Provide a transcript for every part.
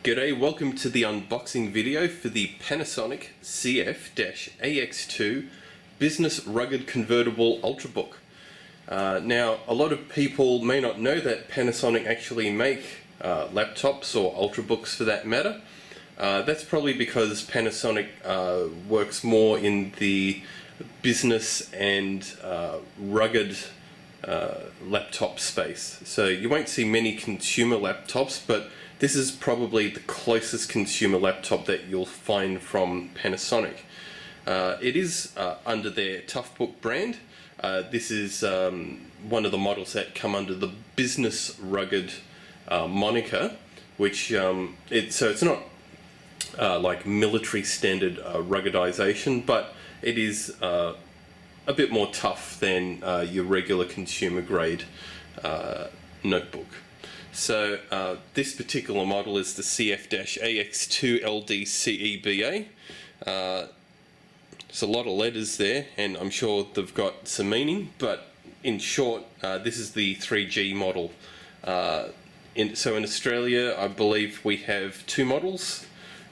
G'day, welcome to the unboxing video for the Panasonic CF-AX2 Business Rugged Convertible Ultrabook. Now, a lot of people may not know that Panasonic actually make laptops or Ultrabooks for that matter. That's probably because Panasonic works more in the business and rugged laptop space. So you won't see many consumer laptops, but this is probably the closest consumer laptop that you'll find from Panasonic. It is under their Toughbook brand. This is one of the models that come under the Business Rugged moniker, which it's not like military standard ruggedization, but it is a bit more tough than your regular consumer grade notebook. So this particular model is the CF-AX2 LDCEBA. There's a lot of letters there, and I'm sure they've got some meaning, but in short, this is the 3G model. So in Australia, I believe we have two models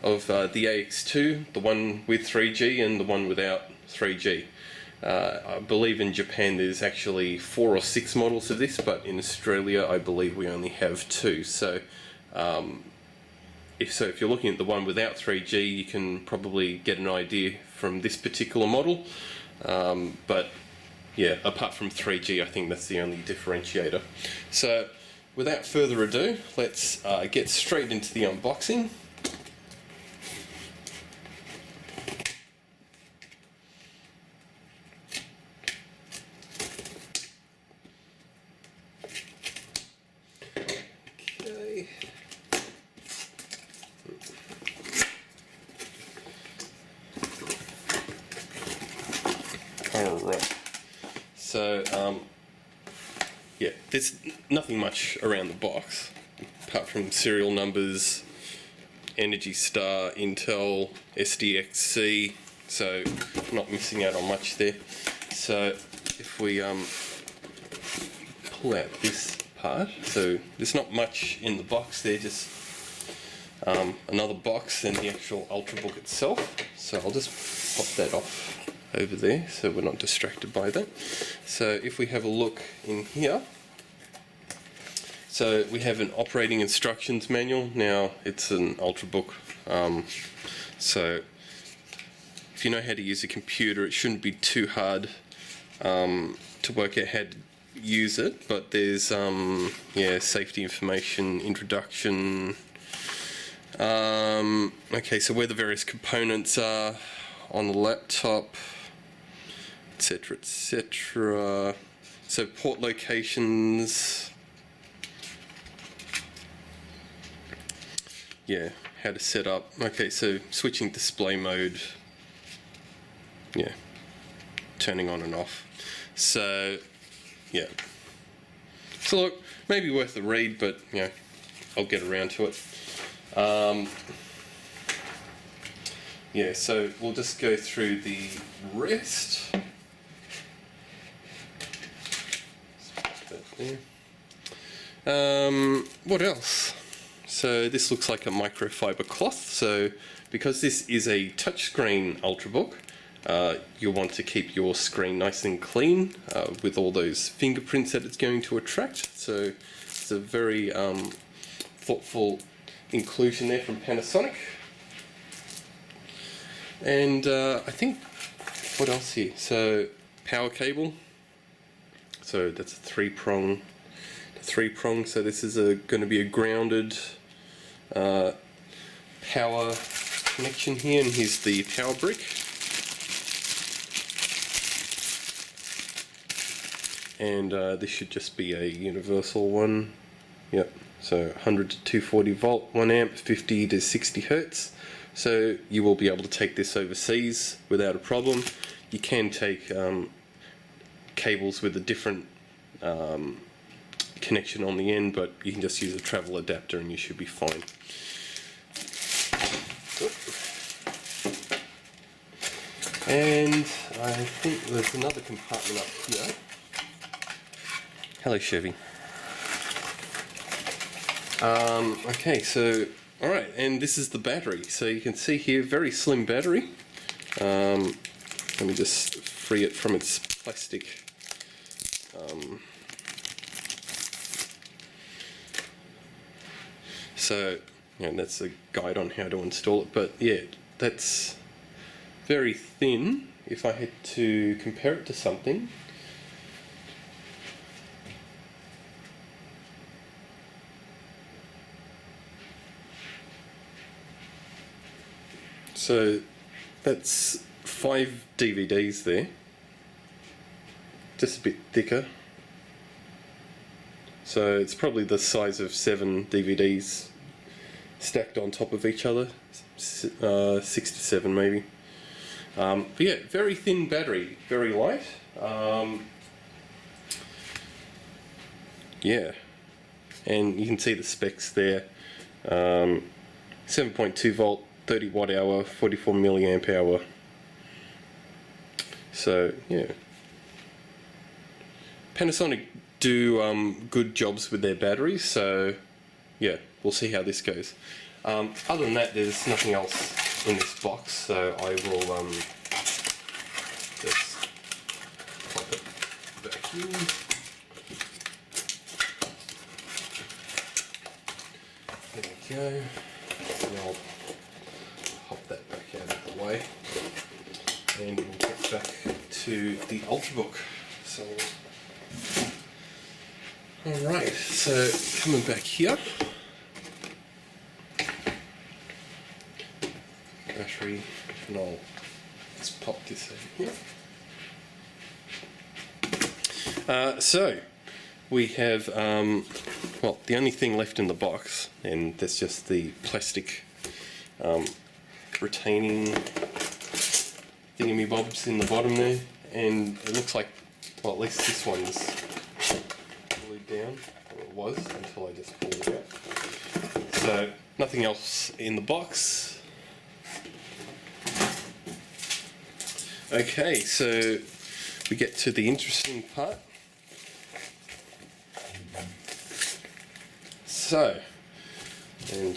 of the AX2, the one with 3G and the one without 3G. I believe in Japan there's actually 4 or 6 models of this, but in Australia I believe we only have 2. So if you're looking at the one without 3G, you can probably get an idea from this particular model. But yeah, apart from 3G, I think that's the only differentiator. So without further ado, let's get straight into the unboxing. Alright, so yeah, there's nothing much around the box apart from serial numbers, Energy Star, Intel, SDXC, so not missing out on much there. So if we pull out this part, so there's not much in the box there, just another box and the actual Ultrabook itself. So I'll just pop that off over there so we're not distracted by that. So if we have a look in here, so we have an operating instructions manual. Now it's an Ultrabook, so if you know how to use a computer, it shouldn't be too hard to work out how to use it, but there's yeah, safety information, introduction, okay, so where the various components are on the laptop, etc, etc. So port locations, yeah, how to set up. Okay, so switching display mode, yeah, turning on and off. So yeah, so look, maybe worth a read, but you know, I'll get around to it. Yeah, so we'll just go through the rest. What else? So this looks like a microfiber cloth. So because this is a touchscreen Ultrabook, you'll want to keep your screen nice and clean with all those fingerprints that it's going to attract. So it's a very thoughtful inclusion there from Panasonic. And I think, what else here? So power cable. So that's a three-prong. So this is going to be a grounded power connection here, and here's the power brick. And this should just be a universal one. Yep. So 100 to 240 volt, 1 amp, 50 to 60 hertz. So you will be able to take this overseas without a problem. You can take cables with a different connection on the end, but you can just use a travel adapter and you should be fine. And I think there's another compartment up here. Hello, Chevy. Okay, so Alright, and this is the battery. So you can see here, very slim battery. Let me just free it from its plastic. So, that's a guide on how to install it, but yeah, that's very thin. If I had to compare it to something, so that's 5 DVDs there, just a bit thicker. So it's probably the size of 7 DVDs stacked on top of each other, 6 to 7 maybe. But yeah, very thin battery, very light. Yeah, and you can see the specs there. 7.2 volt, 30 watt hour, 44 milliamp hour. So yeah, Panasonic do good jobs with their batteries, so yeah, we'll see how this goes. Other than that, there's nothing else in this box, so I will just pop it back in. There we go. And I'll hop that back out of the way, and we'll get back to the Ultrabook. So, alright, so coming back here, battery, and I'll just pop this over here. So we have, well, the only thing left in the box, and that's just the plastic retaining thingamybobs in the bottom there, and it looks like, well, at least this one's glued down, or it was until I just pulled it out. So nothing else in the box. Okay, so we get to the interesting part. So, and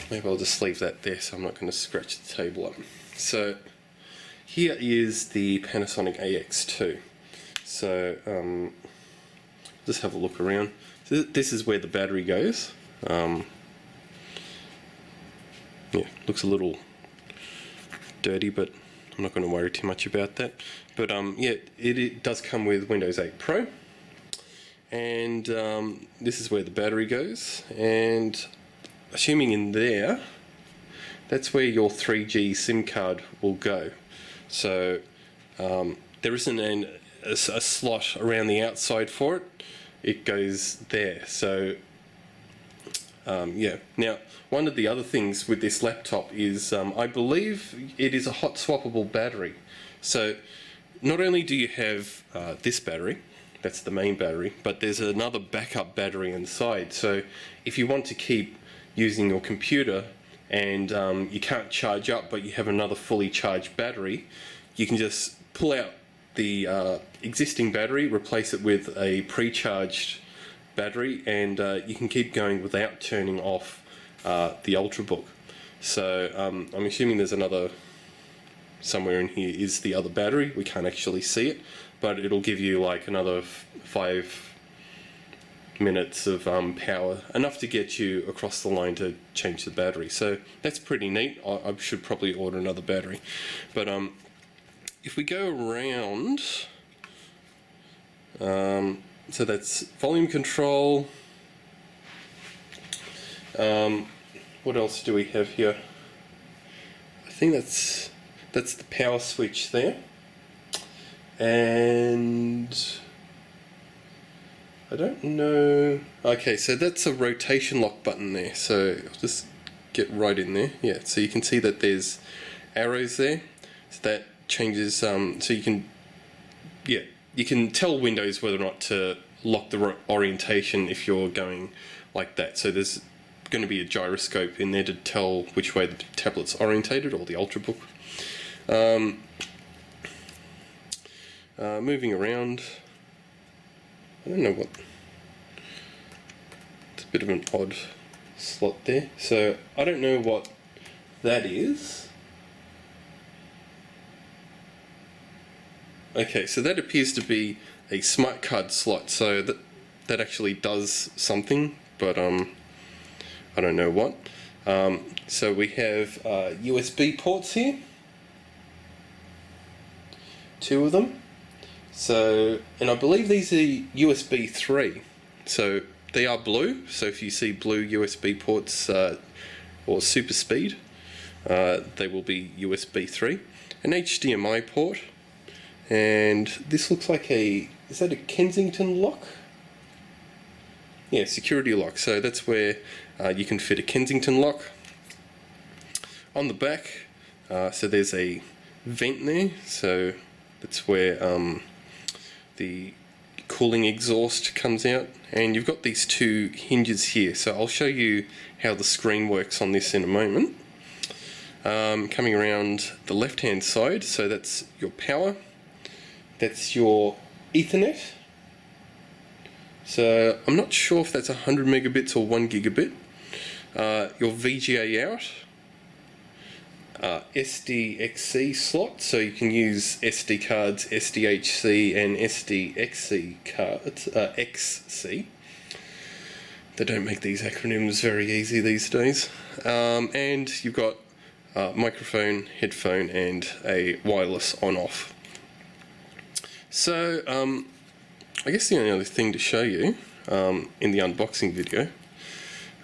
maybe I'll just leave that there so I'm not going to scratch the table up. So here is the Panasonic AX2. So just have a look around. So this is where the battery goes. Yeah, looks a little dirty, but I'm not going to worry too much about that. But yeah, it does come with Windows 8 Pro. And this is where the battery goes, and assuming in there, that's where your 3G SIM card will go. So there isn't a slot around the outside for it, it goes there. So yeah, now one of the other things with this laptop is I believe it is a hot swappable battery. So not only do you have this battery, that's the main battery, but there's another backup battery inside. So if you want to keep using your computer and you can't charge up but you have another fully charged battery, you can just pull out the existing battery, replace it with a pre-charged battery, and you can keep going without turning off the Ultrabook. So I'm assuming there's another, somewhere in here is the other battery. We can't actually see it, but it'll give you like another 5 minutes of power, enough to get you across the line to change the battery. So that's pretty neat. I should probably order another battery. But if we go around, so that's volume control. What else do we have here? I think that's the power switch there. And I don't know. Okay, so that's a rotation lock button there. So I'll just get right in there. Yeah, so you can see that there's arrows there. So that changes. So you can, yeah, you can tell Windows whether or not to lock the orientation if you're going like that. So there's going to be a gyroscope in there to tell which way the tablet's orientated, or the Ultrabook. Moving around, I don't know what, it's a bit of an odd slot there. So I don't know what that is. Okay, so that appears to be a smart card slot, so that actually does something, but I don't know what. So we have USB ports here, 2 of them. So, and I believe these are USB 3. So they are blue. So if you see blue USB ports or super speed, they will be USB 3. An HDMI port, and this looks like is that a Kensington lock? Yeah, security lock. So that's where you can fit a Kensington lock. On the back, so there's a vent there, so that's where the cooling exhaust comes out, and you've got these 2 hinges here. So I'll show you how the screen works on this in a moment. Coming around the left hand side, so that's your power, that's your Ethernet. So I'm not sure if that's 100 megabits or 1 gigabit. Your VGA out, SDXC slot, so you can use SD cards, SDHC and SDXC cards, XC. They don't make these acronyms very easy these days. And you've got microphone, headphone and a wireless on-off. So I guess the only other thing to show you in the unboxing video,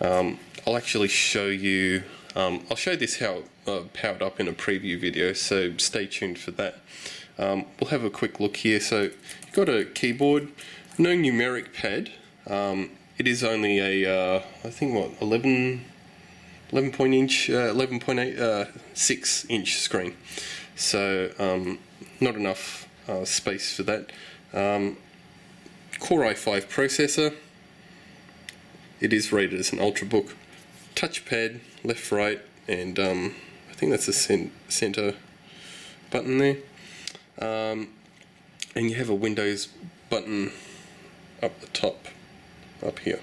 I'll actually show you, I'll show this how powered up in a preview video, so stay tuned for that. We'll have a quick look here. So you've got a keyboard, no numeric pad. It is only a, I think what, 11.6 inch screen. So not enough space for that. Core i5 processor. It is rated as an Ultrabook. Touchpad, left, right, and I think that's a center button there. And you have a Windows button up the top, up here.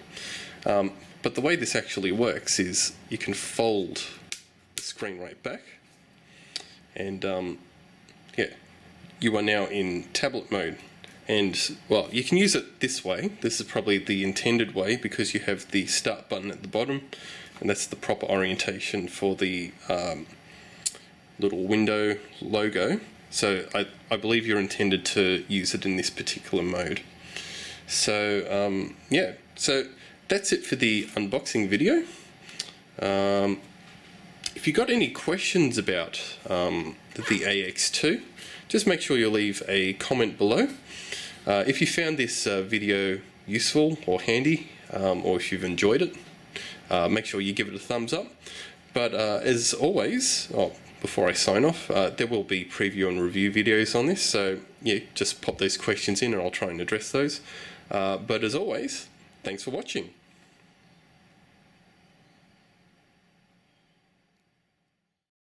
But the way this actually works is you can fold the screen right back, and yeah, you are now in tablet mode. And well, you can use it this way. This is probably the intended way because you have the start button at the bottom, and that's the proper orientation for the little window logo. So I believe you're intended to use it in this particular mode. So yeah, so that's it for the unboxing video. If you got any questions about the AX2, just make sure you leave a comment below. If you found this video useful or handy, or if you've enjoyed it, make sure you give it a thumbs up. But as always, before I sign off, there will be preview and review videos on this, so yeah, just pop those questions in and I'll try and address those. But as always, thanks for watching.